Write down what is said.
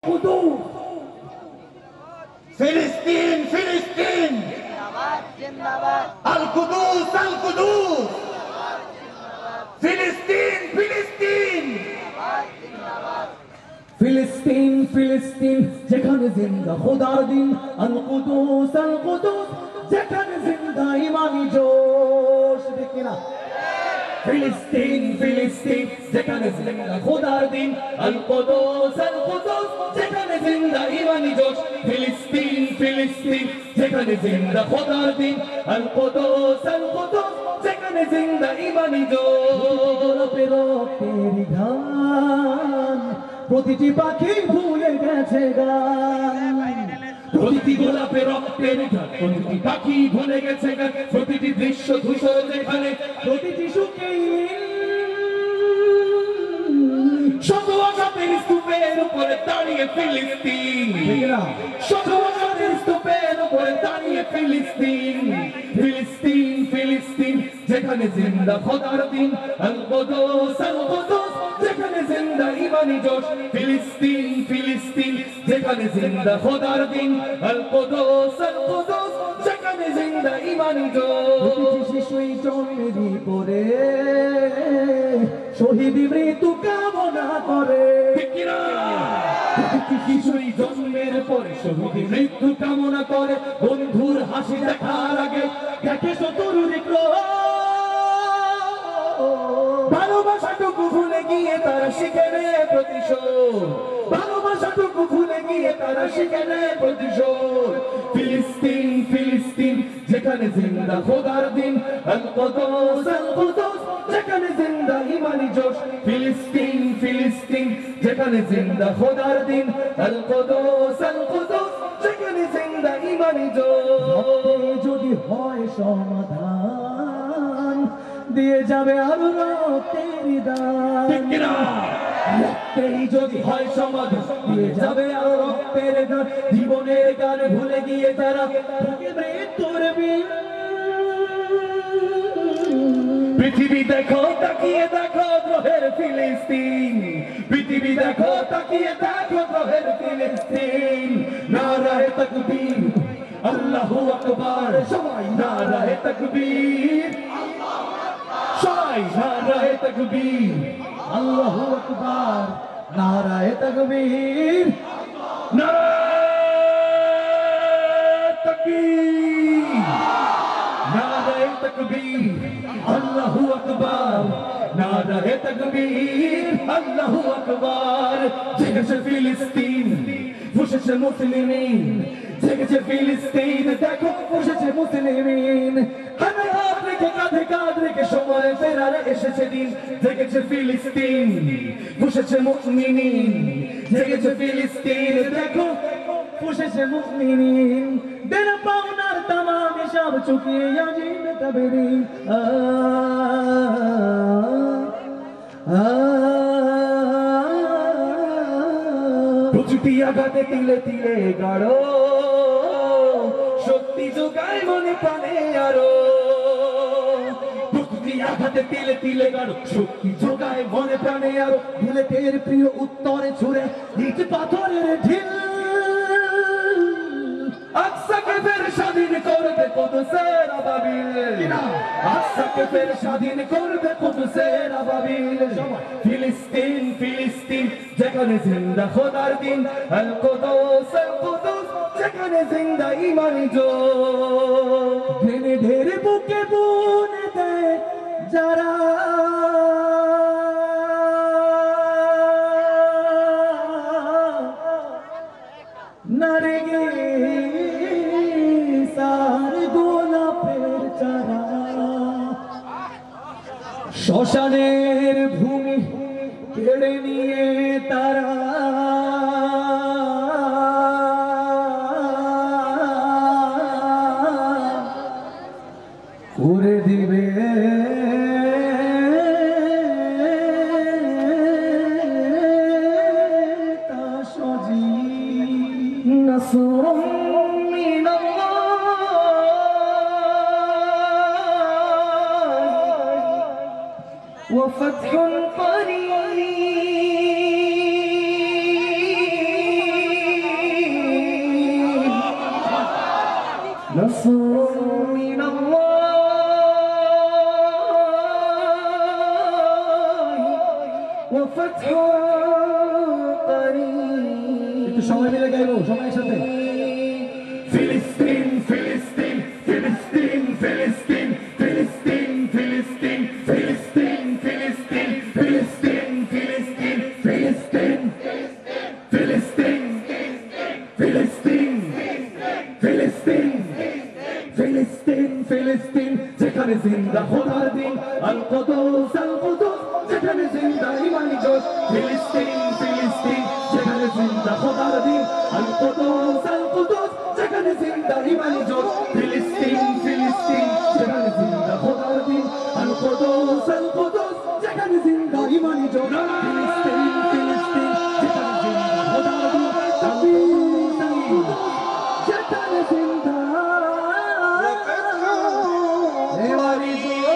কুদুস ফিলিস্তিন ফিলিস্তিন আল কুদুস ফিলিস্তিন ফিলিস্তিন ফিলিস্তিন ফিলিস্তিন যেখানে জিন্দা খোদার দিন আল কুদুস যেখানে জিন্দা ইমানি জোশ দেখি না ফিলিস্তিন ফিলিস্তিন যেখানে জিন্দা খোদার দিন আল কুদুস যেখানে জিন্দা ইমানি জোশ ফিলিস্তিন ফিলিস্তিন যেখানে জিন্দা খোদার দিন আল কুদুস যেখানে জিন্দা ইমানি জোশ রক্তের গান প্রতিটি পাখি ভুলে গেছে গান প্রতিটি গোলাপে রক্তের গান প্রতিটি পাখি ভুলে গেছে গান প্রতিটি দৃশ্য ধূসর যেখানে প্রতিটি সুখে শত আঘাতের স্তূপের উপরে দাঁড়িয়ে ফিলিস্তিন শত আঘাতের স্তূপের উপরে দাঁড়িয়ে ফিলিস্তিন ফিলিস্তিন ফিলিস্তিন যেখানে জিন্দা খোদার দিন আল কুদুস যেখানে জিন্দা ইমানি জোশ ফিলিস্তিন ফিলিস্তিন যেখানে জিন্দা খোদার দিন আল কুদুস যেখানে জিন্দা ইমানি জোশ শিশুই জন্মেরই পরে শহীদ মৃত্যু কামনা করে শিশুই জন্মের পরে শহীদ মৃত্যু কামনা করে বন্ধুর হাসি দেখার আগে দেখে শত্রুর ভালোবাসাটুকু ভুলে গিয়ে তারা শিখে নেয় প্রতিশোধ ভালোবাসাটুকু ভুলে গিয়ে তারা শিখে নেয় প্রতিশোধ ফিলিস্তিন ফিলিস্তিন যেখানে জিন্দা খোদার দিন আল কুদুস যেখানে জিন্দা ইমানি জোশ ফিলিস্তিন ফিলিস্তিন যেখানে জিন্দা খোদার দিন আল কুদুস যেখানে জিন্দা ইমানি জোশ যদি হয় সমাধান দিয়ে যাবে আরো রক্তের দান রক্তেই যদি হয় সমাধান দিয়ে যাবে আরো রক্তের দান জীবনের গান ভুলে গিয়ে তারা মৃত্যুর পৃথিবী দেখো তাকিয়ে দেখো গ্রহের ফিলিস্তিন পৃথিবী দেখো তাকিয়ে দেখো গ্রহের ফিলিস্তিন নারায়ে তাকবীর আল্লাহু আকবার সবাই নারায়ে তাকবীর সবাই নারায়ে তাকবীর আল্লাহু আকবার নারায়ে তাকবীর নারায়ে তাকবীর নারায়ে তাকবীর আল্লাহু আকবার নারায়ে তাকবীর আল্লাহু আকবার জেগেছে ফিলিস্তিন বসেছে মুসলিমিন জেগেছে ফিলিস্তিন দেখো বসেছে মুসলিমিন হাত রেখে কাঁধে কাঁধ রেখে সময় ফেরার এসেছে দিন জেগেছে ফিলিস্তিন বসেছে মুমিনিন জেগেছে ফিলিস্তিন দেখো বসেছে মুমিনিন দেনা পাওনার তামাম হিসাব চুকিয়ে ইয়াজিন তাবেরিন প্রতিটি আঘাতে তিলে তিলে গাঢ় শক্তি যোগায় মনে প্রাণে আরো প্রতিটি আঘাতে তিলে তিলে গাঢ় শক্তি যোগায় মনে প্রাণে আরো বুলেটের প্রিয় উত্তরে ছুড়ে ইট পাথরের ঢিল আকসাকে ফের স্বাধীন করবে কুদুসের আবাবিল আকসাকে ফের স্বাধীন করবে কুদুসের আবাবিল ফিলিস্তিন ফিলিস্তিন যেখানে জিন্দা খোদার দিন আল কুদুস যেখানে জিন্দা ইমানি জোশ গ্রেনেডের বুকে বুনে দেয় যারা নারে গে সার গোলাপের চারা শ্মশানের ভূমি কেড়ে নিয়ে তারা করে দিবে তা সজি নাসরুম মিনাল্লাহ ওয়া ফাতহুন করিম নাসরুম মিনাল্লাহি ওয়া ফাতহুন করিব। একটু সবাই মিলে গাইবো সবাই সাথে। ফিলিস্তিন ফিলিস্তিন ফিলিস্তিন ফিলিস্তিন ফিলিস্তিন ফিলিস্তিন ফিলিস্তিন ফিলিস্তিন ফিলিস্তিন ফিলিস্তিন ফিলিস্তিন ফিলিস্তিন ফিলিস্তিন ফিলিস্তিন ফিলিস্তিন ফিলিস্তিন যেখানে জিন্দা খোদার দিন আল কুদুস যেখানে জিন্দা ইমানি জোশ ফিলিস্তিন ফিলিস্তিন যেখানে জিন্দা খোদার দিন আল কুদুস যেখানে জিন্দা ইমানি জোশ ফিলিস্তিন ফিলিস্তিন যেখানে জিন্দা খোদার দিন আল কুদুস যেখানে জিন্দা ইমানি জোশ ফিলিস্তিন ফিলিস্তিন যেখানে জিন্দা খোদার দিন যেখানে জিন্দা ইমানি জোশ